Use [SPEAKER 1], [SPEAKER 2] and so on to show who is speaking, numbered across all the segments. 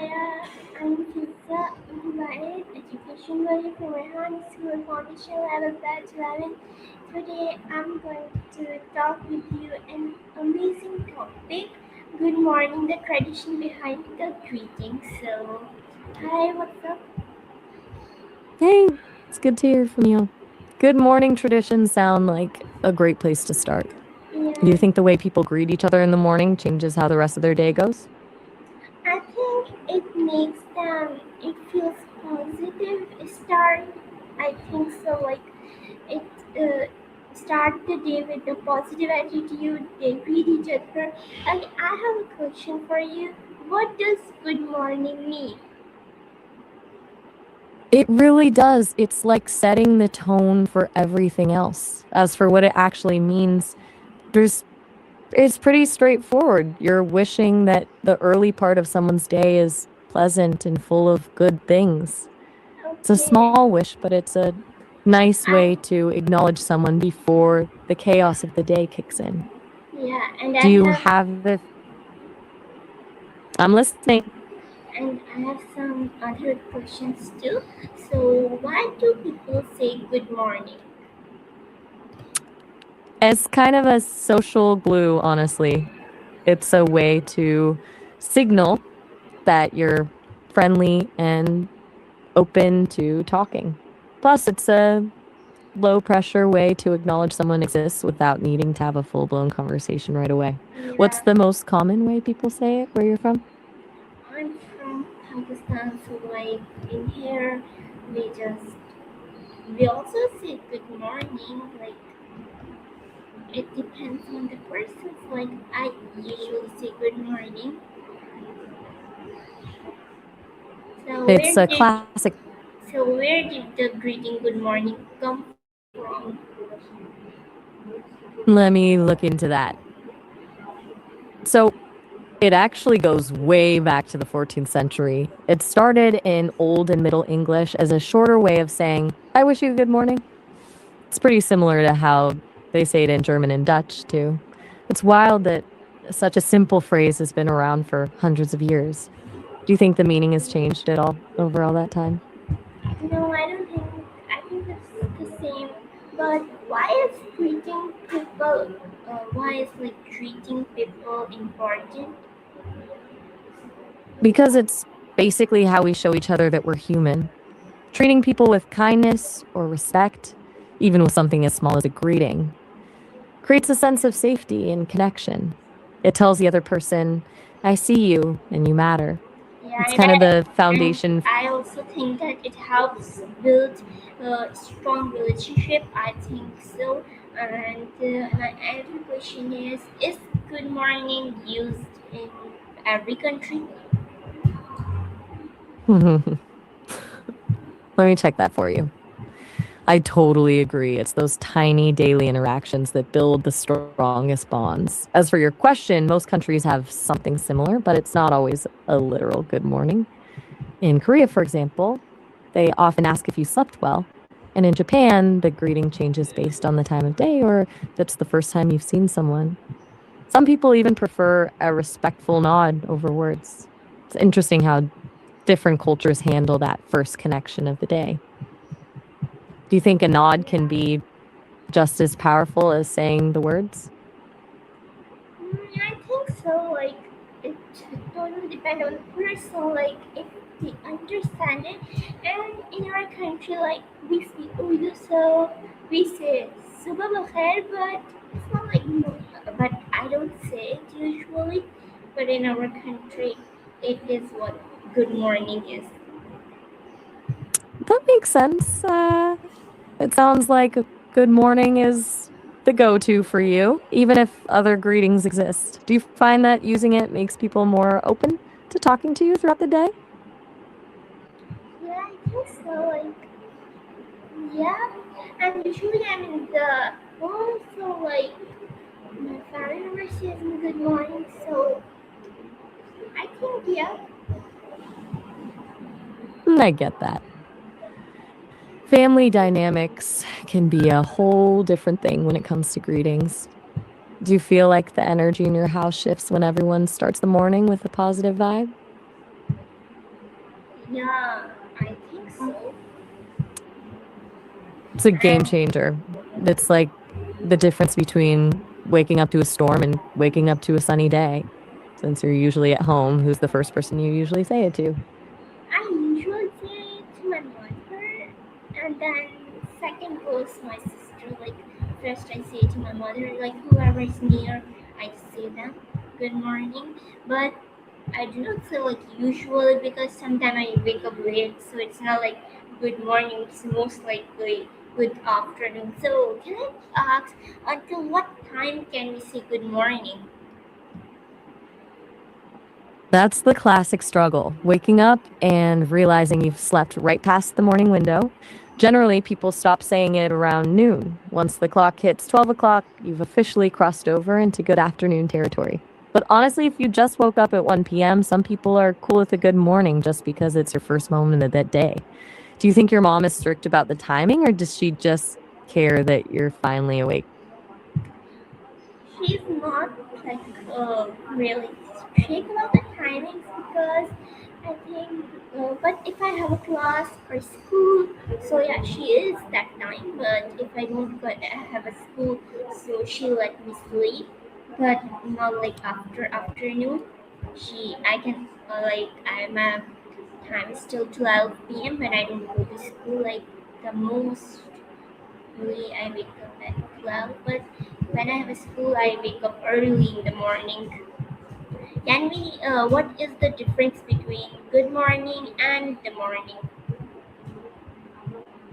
[SPEAKER 1] Hi, I'm Fizza. I'm Wahid, education lawyer from Rehan School Foundation Level Batch 11. Today I'm going to talk with you an amazing topic. Good morning, the tradition behind the greeting. So, hi, what's up?
[SPEAKER 2] Hey, it's good to hear from you. Good morning traditions sound like a great place to start. Do you
[SPEAKER 1] Yeah,
[SPEAKER 2] think the way people greet each other in the morning changes how the rest of their day goes?
[SPEAKER 1] I think it makes them, it feels positive start. I think so, like it start the day with a positive attitude. They greet each other. And I have a question for you. What does good morning mean?
[SPEAKER 2] It really does. It's like setting the tone for everything else. As for what it actually means, there's it's pretty straightforward. You're wishing that the early part of someone's day is pleasant and full of good things. It's a
[SPEAKER 1] Okay,
[SPEAKER 2] small wish, but it's a nice
[SPEAKER 1] I
[SPEAKER 2] way to acknowledge someone before the chaos of the day kicks in.
[SPEAKER 1] yeah, and I
[SPEAKER 2] Do you
[SPEAKER 1] have
[SPEAKER 2] have the I'm listening.
[SPEAKER 1] some other questions too. So why do people say good morning?
[SPEAKER 2] As kind of a social glue, honestly. It's a way to signal that you're friendly and open to talking. Plus, it's a low pressure way to acknowledge someone exists without needing to have a full blown conversation right away. What's
[SPEAKER 1] Yeah,
[SPEAKER 2] the most common way people say it where you're from?
[SPEAKER 1] I'm from Pakistan, so like in here we just we also say good morning. Like it depends on the person. Like I usually say good morning. So
[SPEAKER 2] It's a classic.
[SPEAKER 1] where did the greeting good morning come from?
[SPEAKER 2] Let me look into that. So, it actually goes way back to the 14th century. It started in Old and Middle English as a shorter way of saying, I wish you a good morning. It's pretty similar to how they say it in German and Dutch, too. It's wild that such a simple phrase has been around for hundreds of years. Do you think the meaning has changed at all over all that time?
[SPEAKER 1] No, I don't think. I think it's the same. But why is greeting people? Why is like treating people important?
[SPEAKER 2] Because it's basically how we show each other that we're human. Treating people with kindness or respect, even with something as small as a greeting, creates a sense of safety and connection. It tells the other person, I see you and you matter.
[SPEAKER 1] Yeah,
[SPEAKER 2] It's kind of the
[SPEAKER 1] and
[SPEAKER 2] foundation.
[SPEAKER 1] I also think that it helps build a strong relationship. I think so. And my other question is good morning used in every country?
[SPEAKER 2] Let me check that for you. I totally agree. It's those tiny daily interactions that build the strongest bonds. As for your question, most countries have something similar, but it's not always a literal good morning. In Korea, for example, they often ask if you slept well. And in Japan, the greeting changes based on the time of day or if it's the first time you've seen someone. Some people even prefer a respectful nod over words. It's interesting how different cultures handle that first connection of the day. Do you think a nod can be just as powerful as saying the words?
[SPEAKER 1] I think so. Like it totally depends on the person. Like if they understand it, and in our country, like we speak Urdu, so we say "Subah bakhair," but it's not like but I don't say it usually. But in our country, it is what good morning is.
[SPEAKER 2] That makes sense. It sounds like a good morning is the go to for you, even if other greetings exist. Do you find that using it makes people more open to talking to you throughout the day?
[SPEAKER 1] Yeah, I think so. Like yeah, and usually I'm in the home, so like my family member says me good morning, so I think yeah.
[SPEAKER 2] I get that. Family dynamics can be a whole different thing when it comes to greetings. Do you feel like the energy in your house shifts when everyone starts the morning with a positive vibe?
[SPEAKER 1] Yeah, I think so.
[SPEAKER 2] It's a game
[SPEAKER 1] And
[SPEAKER 2] changer. It's like the difference between waking up to a storm and waking up to a sunny day. Since you're usually at home, who's the first person you usually say it to?
[SPEAKER 1] I usually say it to my mother, and then second goes my sister. Like first, I say it to my mother. Like whoever is near, I say them good morning. But I do not say like usually because sometimes I wake up late, so it's not like good morning. It's most likely good afternoon. So can I ask until what time can we say good morning?
[SPEAKER 2] That's the classic struggle. Waking up and realizing you've slept right past the morning window. Generally, people stop saying it around noon. Once the clock hits 12 o'clock, you've officially crossed over into good afternoon territory. But honestly, if you just woke up at 1 p.m., some people are cool with a good morning just because it's your first moment of that day. Do you think your mom is strict about the timing, or does she just care that you're finally awake?
[SPEAKER 1] She's not like really strict about the timings because I think, but if I have a class or school, so yeah, she is that time. But if I don't have a school, so she let me sleep. But not like after afternoon. I can I'm a time is still 12 p.m. when I don't go to school. Like the most Usually I wake up at 12, but when I have a school, I wake up early in the morning. What is the difference between good morning and the morning?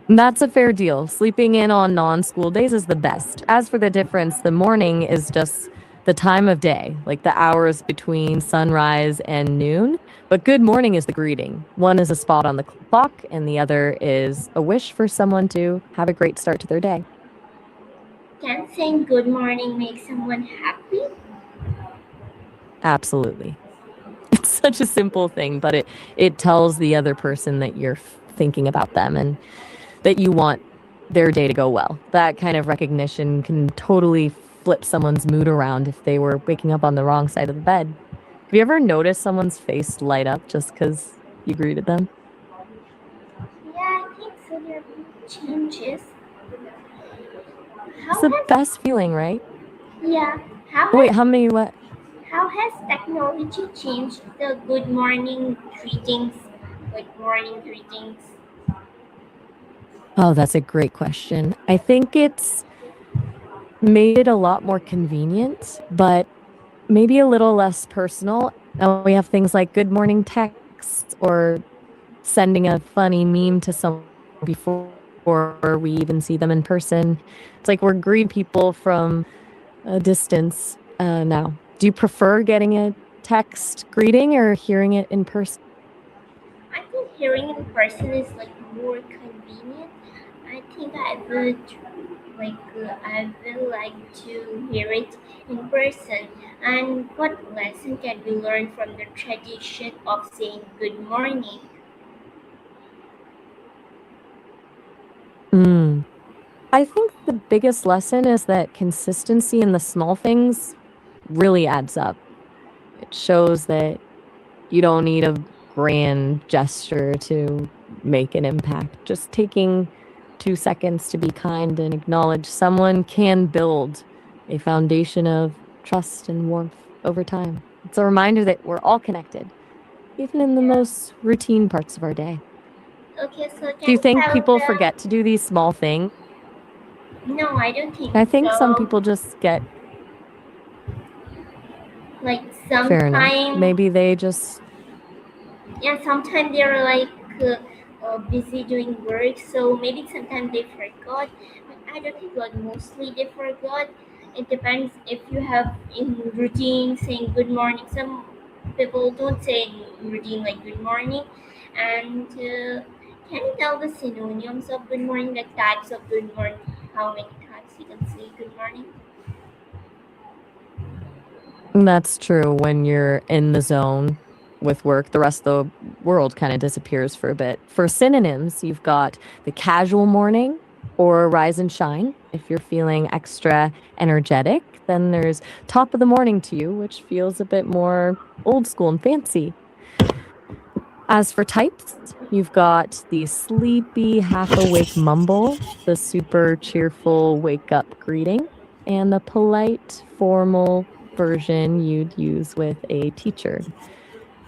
[SPEAKER 2] That's a fair deal. Sleeping in on non school days is the best. As for the difference, the morning is just the time of day, like the hours between sunrise and noon. But good morning is the greeting. One is a spot on the clock, and the other is a wish for someone to have a great start to their day.
[SPEAKER 1] Can saying good morning make someone happy?
[SPEAKER 2] Absolutely. It's such a simple thing, but it tells the other person that you're thinking about them and that you want their day to go well. That kind of recognition can totally flip someone's mood around if they were waking up on the wrong side of the bed. Have you ever noticed someone's face light up just because you greeted them?
[SPEAKER 1] Yeah, I think so. There are changes.
[SPEAKER 2] It's
[SPEAKER 1] How
[SPEAKER 2] the
[SPEAKER 1] has
[SPEAKER 2] best feeling, right?
[SPEAKER 1] yeah? How
[SPEAKER 2] Wait,
[SPEAKER 1] has
[SPEAKER 2] how many what?
[SPEAKER 1] how has technology changed the good morning greetings, like morning greetings?
[SPEAKER 2] Oh, that's a great question. I think it's made it a lot more convenient, but maybe a little less personal. Now we have things like good morning texts or sending a funny meme to someone before we even see them in person. It's like we're greeting people from a distance now. Do you prefer getting a text greeting or hearing it in person?
[SPEAKER 1] I think hearing in person is like more convenient. I think I will like to hear it in person. And what lesson can we learn from the tradition of saying good morning?
[SPEAKER 2] Mm. I think the biggest lesson is that consistency in the small things really adds up. It shows that you don't need a grand gesture to make an impact. Just taking 2 seconds to be kind and acknowledge someone can build a foundation of trust and warmth over time. It's a reminder that we're all connected, even in the
[SPEAKER 1] Yeah.
[SPEAKER 2] most routine parts of our day.
[SPEAKER 1] Okay, so
[SPEAKER 2] Do
[SPEAKER 1] can
[SPEAKER 2] you
[SPEAKER 1] you
[SPEAKER 2] think
[SPEAKER 1] tell
[SPEAKER 2] people
[SPEAKER 1] them?
[SPEAKER 2] forget to do these small things?
[SPEAKER 1] No, I don't think
[SPEAKER 2] I think some
[SPEAKER 1] so.
[SPEAKER 2] people just get
[SPEAKER 1] Like
[SPEAKER 2] fair enough.
[SPEAKER 1] sometime,
[SPEAKER 2] Maybe they just
[SPEAKER 1] yeah, sometimes they're busy doing work, so maybe sometimes they forgot. But I don't think like mostly they forgot. It depends if you have in routine saying good morning. Some people don't say in routine like good morning. And can you tell the synonyms of good morning, the types of good morning? How many times you can say good morning?
[SPEAKER 2] That's true. When you're in the zone with work, the rest of the world kind of disappears for a bit. For synonyms, you've got the casual morning or rise and shine. If you're feeling extra energetic, then there's top of the morning to you, which feels a bit more old school and fancy. As for types, you've got the sleepy, half awake mumble, the super cheerful wake up greeting, and the polite, formal version you'd use with a teacher.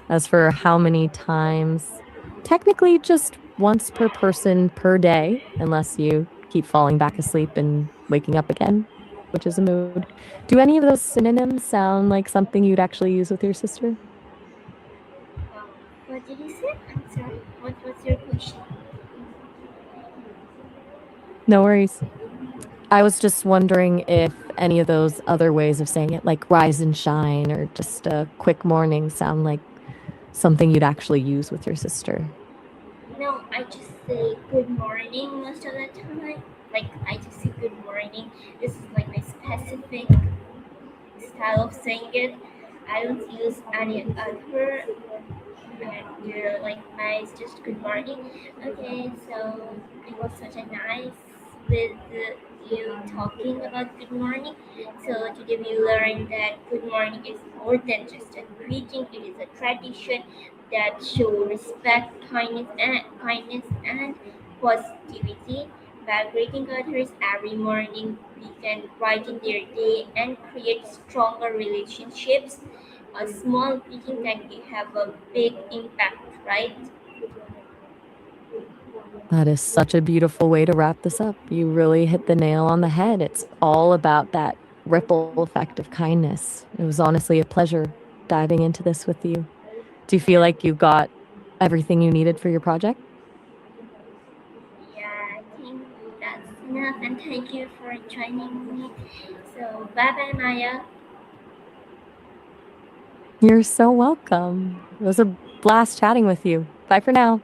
[SPEAKER 2] As for how many times, technically just once per person per day, unless you keep falling back asleep and waking up again, which is a mood. Do any of those synonyms sound like something you'd actually use with your sister?
[SPEAKER 1] Um, what did you say? I'm sorry. What was your question?
[SPEAKER 2] No worries. I was just wondering if any of those other ways of saying it, like rise and shine or just a quick morning, sound like something you'd actually use with your sister.
[SPEAKER 1] No, I just say good morning most of the time. Like I just say good morning. This is like my specific style of saying it. I don't use any other. And you're like nice, just good morning. Okay, so it was such a nice with you talking about good morning. So today we learned that good morning is more than just a greeting. It is a tradition that show respect, kindness and positivity. By greeting others every morning, we can brighten their day and create stronger relationships. A small greeting can have a big impact, right?
[SPEAKER 2] That is such a beautiful way to wrap this up. You really hit the nail on the head. It's all about that ripple effect of kindness. It was honestly a pleasure diving into this with you. Do you feel
[SPEAKER 1] Yeah,
[SPEAKER 2] like you've got everything you needed for your project?
[SPEAKER 1] yeah, I think that's enough, and thank you for joining me. So, bye bye, Maya.
[SPEAKER 2] You're so welcome. It was a blast chatting with you. Bye for now.